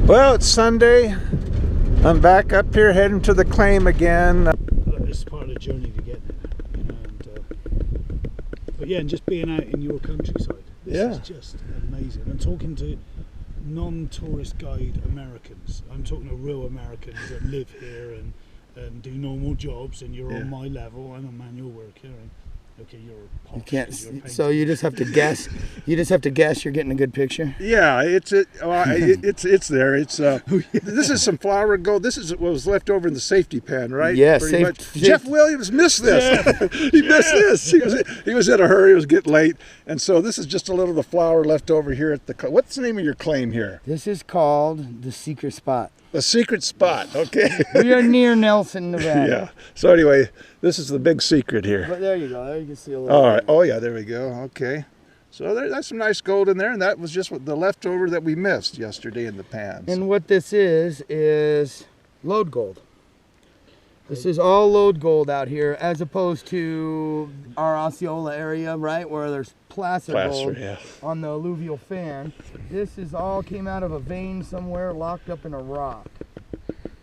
Well, it's Sunday. I'm back up here heading to the claim again. It's part of the journey to get there. But yeah, and just being out in your countryside, this is just amazing. I'm talking to non-tourist guide Americans. I'm talking to real Americans that live here and do normal jobs, and you're on my level. I'm a manual worker. And, okay, you're posh, you can't. So you just have to guess. You just have to guess. You're getting a good picture. Yeah, it's there. It's this is some flour gold. This is what was left over in the safety pan, right? Yes. Jeff Williams missed this. Yeah. He missed this. He was in a hurry. It was getting late, and so this is just a little of the flour left over here at the. What's the name of your claim here? This is called the secret spot. The secret spot. Okay. We are near Nelson, Nevada. Yeah. So anyway, this is the big secret here. But there you go. There you can see a little. All right. Oh yeah, there we go. Okay. So that's some nice gold in there, and that was just the leftover that we missed yesterday in the pans. And what this is load gold. This is all load gold out here, as opposed to our Osceola area, right, where there's placer gold on the alluvial fan. This is all came out of a vein somewhere, locked up in a rock.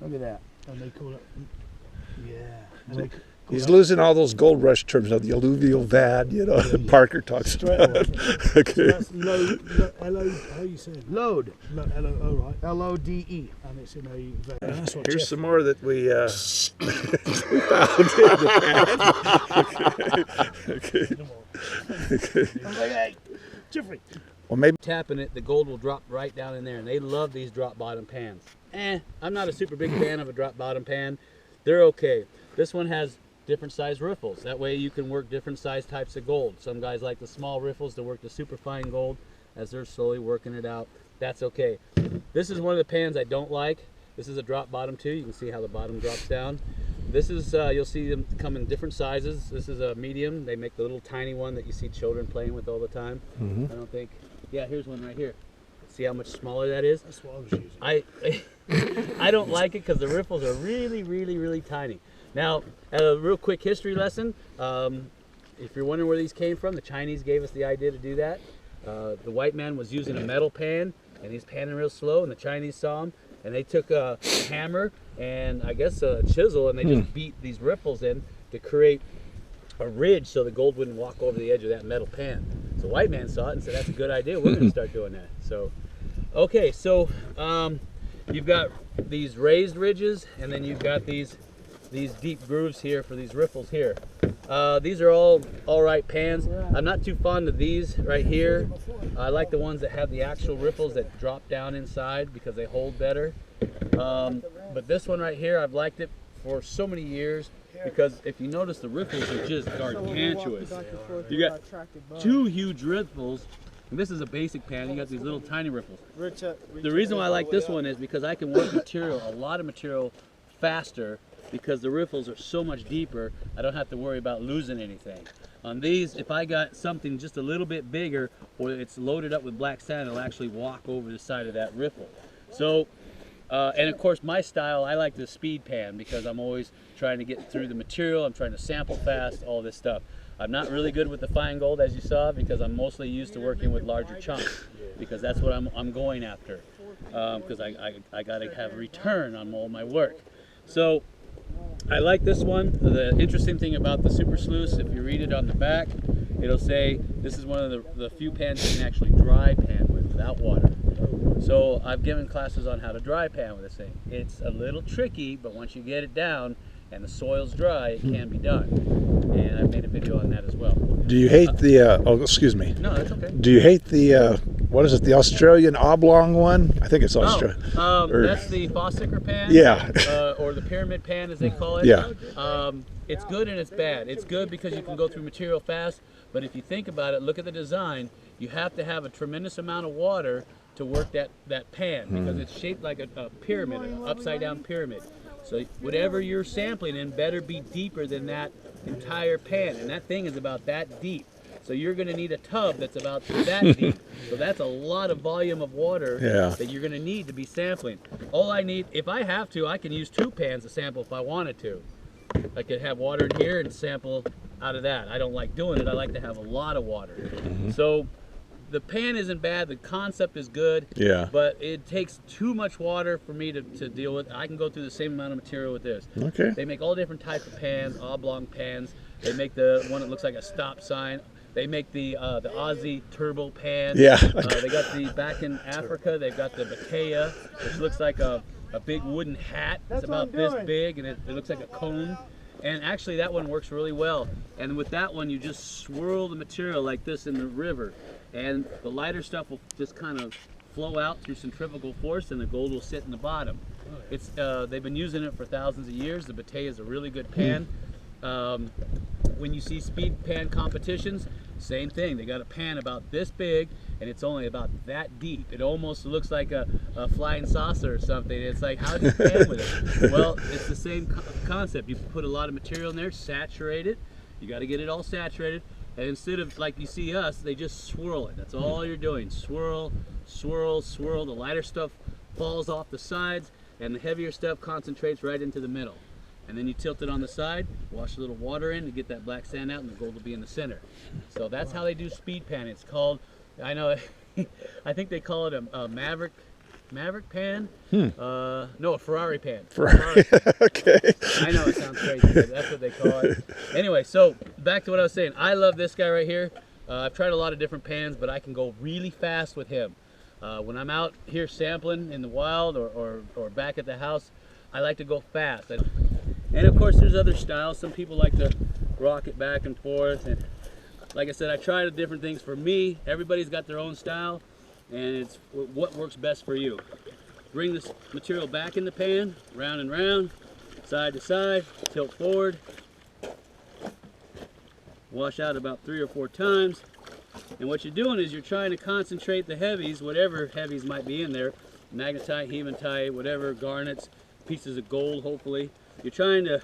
Look at that. And they call it, He's losing all those gold rush terms of the alluvial vad, Parker talks about. Okay. So that's load, L-O, how you say it? Load. L-O, right. L-O-D-E. And it's in a van. That's what Here's Jeff, some more that we found in the pan. Okay. Jeffrey. Well, maybe tapping it, the gold will drop right down in there, and they love these drop bottom pans. I'm not a super big fan of a drop bottom pan. They're okay. This one has different size riffles. That way you can work different size types of gold. Some guys like the small riffles to work the super fine gold as they're slowly working it out. That's okay. This is one of the pans I don't like. This is a drop bottom too. You can see how the bottom drops down. This is, you'll see them come in different sizes. This is a medium. They make the little tiny one that you see children playing with all the time. I don't think, here's one right here. See how much smaller that is? That's what I was using. I don't like it because the riffles are really, really, really tiny. Now, a real quick history lesson. If you're wondering where these came from, the Chinese gave us the idea to do that. The white man was using a metal pan, and he's panning real slow, and the Chinese saw him, and they took a hammer and I guess a chisel, and they just beat these riffles in to create a ridge so the gold wouldn't walk over the edge of that metal pan. So the white man saw it and said, that's a good idea, we're going to start doing that. So, okay, so you've got these raised ridges, and then you've got these deep grooves here for these riffles here. These are all right pans. I'm not too fond of these right here. I like the ones that have the actual riffles that drop down inside because they hold better. But this one right here, I've liked it for so many years because if you notice, the riffles are just gargantuous. You got two huge riffles. And this is a basic pan. You got these little tiny riffles. The reason why I like this one is because I can work a lot of material faster because the riffles are so much deeper. I don't have to worry about losing anything. On these, if I got something just a little bit bigger or it's loaded up with black sand, it'll actually walk over the side of that riffle. So, and of course my style, I like the speed pan because I'm always trying to get through the material. I'm trying to sample fast, all this stuff. I'm not really good with the fine gold, as you saw, because I'm mostly used to working with larger chunks because that's what I'm going after because I got to have a return on all my work. So I like this one. The interesting thing about the Super Sluice, if you read it on the back, it'll say this is one of the few pans you can actually dry pan with without water. So I've given classes on how to dry pan with this thing. It's a little tricky, but once you get it down and the soil's dry, it can be done. And I've made a video on that as well. Do you hate the, oh, excuse me. No, that's okay. Do you hate the, what is it, the Australian oblong one? I think it's Australia. That's the Fossicker pan. Yeah. Or the pyramid pan, as they call it. Yeah. It's good and it's bad. It's good because you can go through material fast, but if you think about it, look at the design, you have to have a tremendous amount of water to work that pan because it's shaped like a pyramid, an upside down pyramid. So whatever you're sampling in better be deeper than that entire pan, and that thing is about that deep. So you're going to need a tub that's about that deep. So that's a lot of volume of water that you're going to need to be sampling. All I need, if I have to, I can use 2 pans to sample if I wanted to. I could have water in here and sample out of that. I don't like doing it. I like to have a lot of water. So the pan isn't bad, the concept is good. Yeah. But it takes too much water for me to deal with. I can go through the same amount of material with this. Okay. They make all different types of pans, oblong pans. They make the one that looks like a stop sign. They make the Aussie turbo pan. Yeah. They got the back in Africa. They've got the Batea, which looks like a big wooden hat. It's about this big, and it looks like a cone. And actually, that one works really well. And with that one, you just swirl the material like this in the river, and the lighter stuff will just kind of flow out through centrifugal force, and the gold will sit in the bottom. It's they've been using it for thousands of years. The Batea is a really good pan. When you see speed pan competitions, same thing. They got a pan about this big, and it's only about that deep. It almost looks like a flying saucer or something. It's like, how do you pan with it? Well, it's the same concept. You put a lot of material in there, saturate it. You got to get it all saturated. And instead of, like you see us, they just swirl it. That's all you're doing. Swirl, swirl, swirl. The lighter stuff falls off the sides, and the heavier stuff concentrates right into the middle. And then you tilt it on the side, wash a little water in to get that black sand out, and the gold will be in the center. So that's how they do speed pan. It's called, I know, I think they call it a Maverick pan. No, a Ferrari pan. Ferrari. Okay. I know it sounds crazy, but that's what they call it. Anyway, so back to what I was saying. I love this guy right here. I've tried a lot of different pans, but I can go really fast with him. When I'm out here sampling in the wild or back at the house, I like to go fast. And of course, there's other styles. Some people like to rock it back and forth. And like I said, I tried different things. For me, everybody's got their own style, and it's what works best for you. Bring this material back in the pan, round and round, side to side, tilt forward, wash out about 3 or 4 times. And what you're doing is you're trying to concentrate the heavies, whatever heavies might be in there, magnetite, hematite, whatever, garnets, pieces of gold, hopefully. You're trying to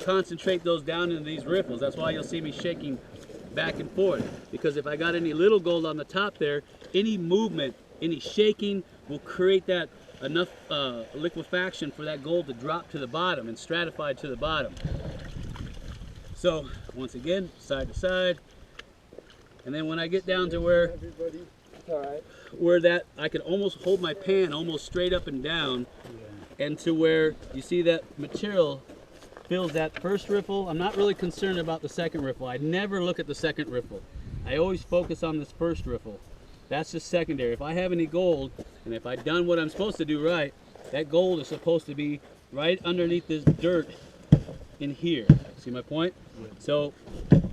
concentrate those down into these riffles. That's why you'll see me shaking back and forth, because if I got any little gold on the top there, any movement, any shaking will create that enough liquefaction for that gold to drop to the bottom and stratify to the bottom. So once again, side to side, and then when I get down to where that I can almost hold my pan almost straight up and down, and to where you see that material fills that first riffle. I'm not really concerned about the second riffle. I never look at the second riffle. I always focus on this first riffle. That's just secondary. If I have any gold, and if I've done what I'm supposed to do right, that gold is supposed to be right underneath this dirt in here. See my point? So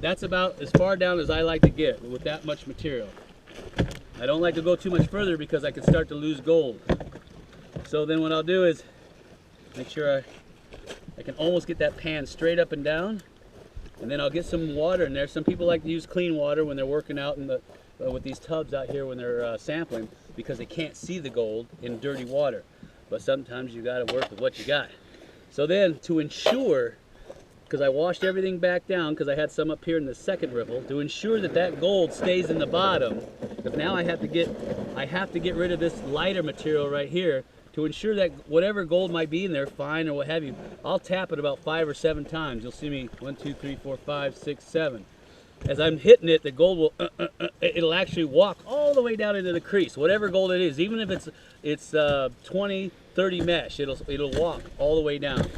that's about as far down as I like to get with that much material. I don't like to go too much further because I can start to lose gold. So then what I'll do is make sure I can almost get that pan straight up and down, and then I'll get some water in there. Some people like to use clean water when they're working out in the with these tubs out here when they're sampling, because they can't see the gold in dirty water. But sometimes you got to work with what you got. So then, to ensure, because I washed everything back down because I had some up here in the second riffle, to ensure that that gold stays in the bottom, because now I have to get rid of this lighter material right here to ensure that whatever gold might be in there, fine or what have you, I'll tap it about 5 or 7 times. You'll see me 1, 2, 3, 4, 5, 6, 7. As I'm hitting it, the gold will it'll actually walk all the way down into the crease, whatever gold it is, even if it's 20, 30 mesh, it'll walk all the way down.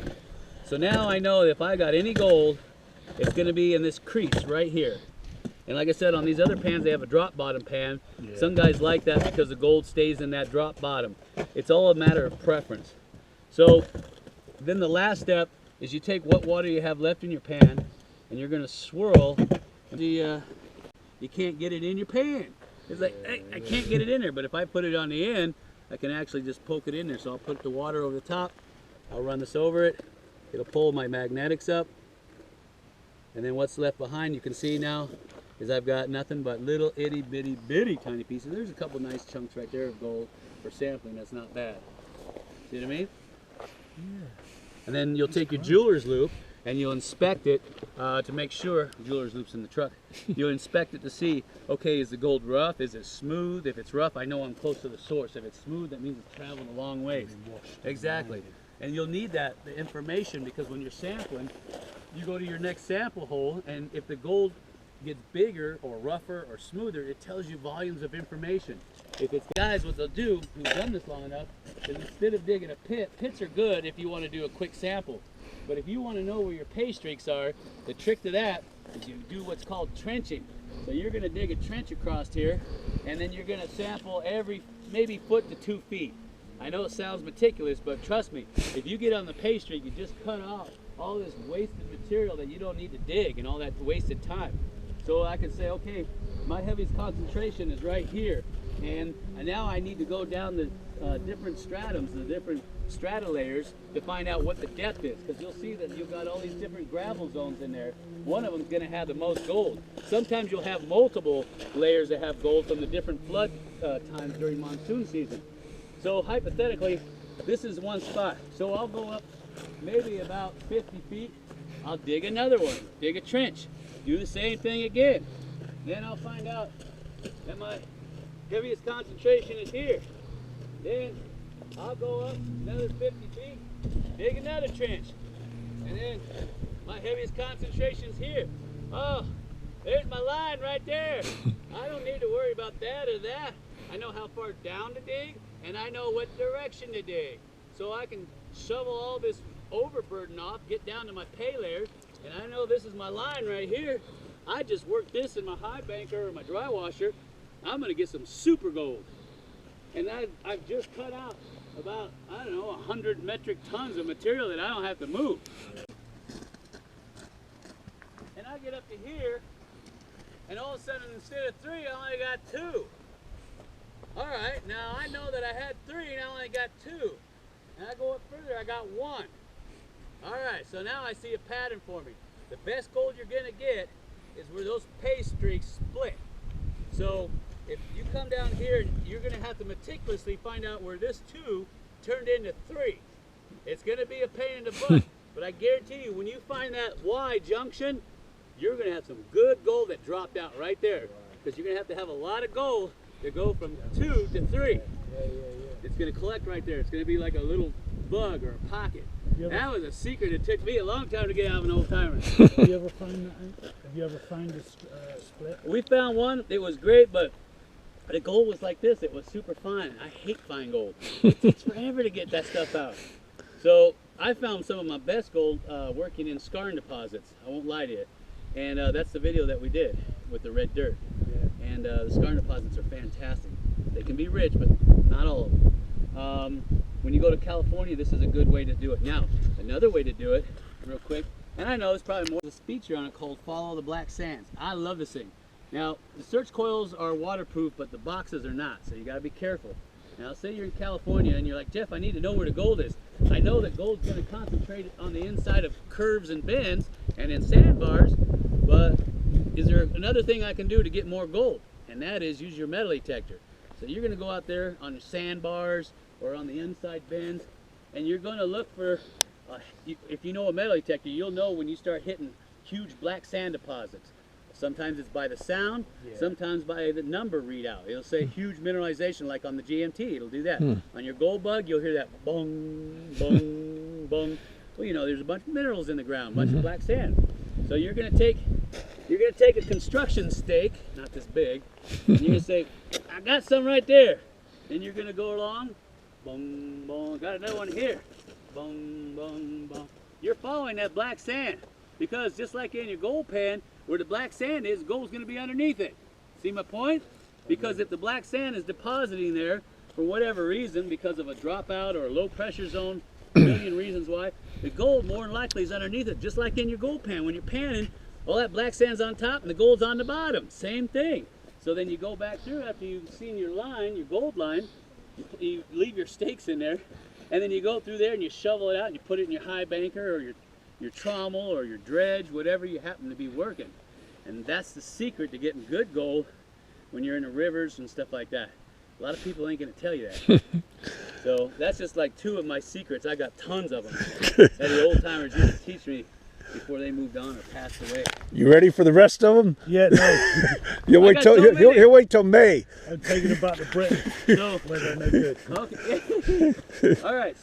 So now I know if I got any gold, it's going to be in this crease right here. And like I said, on these other pans, they have a drop bottom pan. Yeah. Some guys like that because the gold stays in that drop bottom. It's all a matter of preference. So then the last step is you take what water you have left in your pan, and you're going to swirl. You can't get it in your pan. It's like, hey, I can't get it in there, but if I put it on the end, I can actually just poke it in there. So I'll put the water over the top, I'll run this over it, it'll pull my magnetics up, and then what's left behind, you can see now, is I've got nothing but little itty bitty tiny pieces. There's a couple nice chunks right there of gold for sampling. That's not bad. See what I mean? Yeah. And then you'll take your jeweler's loupe and you'll inspect it to make sure. Jeweler's loupe's in the truck. You'll inspect it to see, okay, is the gold rough? Is it smooth? If it's rough, I know I'm close to the source. If it's smooth, that means it's traveled a long ways. Exactly. And you'll need the information, because when you're sampling, you go to your next sample hole, and if the gold gets bigger or rougher or smoother, it tells you volumes of information. If it's guys, what they'll do, who've done this long enough, is instead of digging a pit, pits are good if you want to do a quick sample. But if you want to know where your pay streaks are, the trick to that is you do what's called trenching. So you're going to dig a trench across here, and then you're going to sample every maybe foot to 2 feet. I know it sounds meticulous, but trust me, if you get on the pay streak, you just cut off all this wasted material that you don't need to dig and all that wasted time. So I can say, okay, my heaviest concentration is right here, and now I need to go down the different stratums, the different strata layers, to find out what the depth is, because you'll see that you've got all these different gravel zones in there. One of them is going to have the most gold. Sometimes you'll have multiple layers that have gold from the different flood times during monsoon season. So hypothetically, this is one spot. So I'll go up maybe about 50 feet. I'll dig another one, dig a trench, do the same thing again. Then I'll find out that my heaviest concentration is here. Then I'll go up another 50 feet, dig another trench. And then my heaviest concentration is here. Oh, there's my line right there. I don't need to worry about that or that. I know how far down to dig, and I know what direction to dig. So I can shovel all this overburden off, get down to my pay layer, and I know this is my line right here. I just work this in my high banker or my dry washer. I'm gonna get some super gold. And I've just cut out about, I don't know, 100 metric tons of material that I don't have to move. And I get up to here, and all of a sudden, instead of 3, I only got 2. All right, now I know that I had 3 and I only got 2. And I go up further, I got 1. All right, so now I see a pattern for me. The best gold you're gonna get is where those pay streaks split. So if you come down here, you're gonna have to meticulously find out where this 2 turned into 3. It's gonna be a pain in the butt, but I guarantee you, when you find that Y junction, you're gonna have some good gold that dropped out right there. Because you're gonna have a lot of gold to go from 2 to 3. It's gonna collect right there. It's gonna be like a little bug or a pocket. That was a secret. It took me a long time to get out of an old timer. Have you ever found that? Have you ever found a split? We found one. It was great, but the gold was like this. It was super fine. I hate fine gold. It takes forever to get that stuff out. So I found some of my best gold working in skarn deposits. I won't lie to you. And that's the video that we did with the red dirt. Yeah. And the skarn deposits are fantastic. They can be rich, but not all of them. When you go to California, this is a good way to do it. Now, another way to do it, real quick, and I know it's probably more, there's a feature on it called Follow the Black Sands. I love this thing. Now, the search coils are waterproof, but the boxes are not, so you gotta be careful. Now, say you're in California and you're like, Jeff, I need to know where the gold is. I know that gold's gonna concentrate on the inside of curves and bends and in sandbars, but is there another thing I can do to get more gold? And that is use your metal detector. So you're gonna go out there on your sandbars or on the inside bends, and you're gonna look for, if you know a metal detector, you'll know when you start hitting huge black sand deposits. Sometimes it's by the sound, sometimes by the number readout. It'll say huge mineralization, like on the GMT, it'll do that. On your gold bug, you'll hear that bong, bong, bong. Well, you know, there's a bunch of minerals in the ground, a bunch of black sand. So you're gonna take a construction stake, not this big, and you're gonna say, I got some right there. Then you're gonna go along, bong, bong, got another one here, bong, bong, bong. You're following that black sand, because just like in your gold pan, where the black sand is, gold's gonna be underneath it. See my point? Because if the black sand is depositing there for whatever reason, because of a dropout or a low pressure zone, a million reasons why, the gold more than likely is underneath it, just like in your gold pan. When you're panning, all that black sand's on top and the gold's on the bottom. Same thing. So then you go back through after you've seen your line, your gold line, you leave your stakes in there, and then you go through there and you shovel it out and you put it in your high banker or your trommel or your dredge, whatever you happen to be working. And that's the secret to getting good gold when you're in the rivers and stuff like that. A lot of people ain't gonna tell you that. So that's just like 2 of my secrets. I got tons of them that the old timers used to teach me before they moved on or passed away. You ready for the rest of them? Yeah, no. He'll wait till May. I'm taking about the Britain. So, Where they're no good. Okay. All right,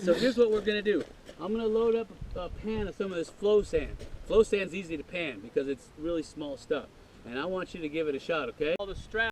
so here's what we're gonna do. I'm gonna load up a pan of some of this flow sand. Flow sand's easy to pan because it's really small stuff. And I want you to give it a shot, okay? All the strap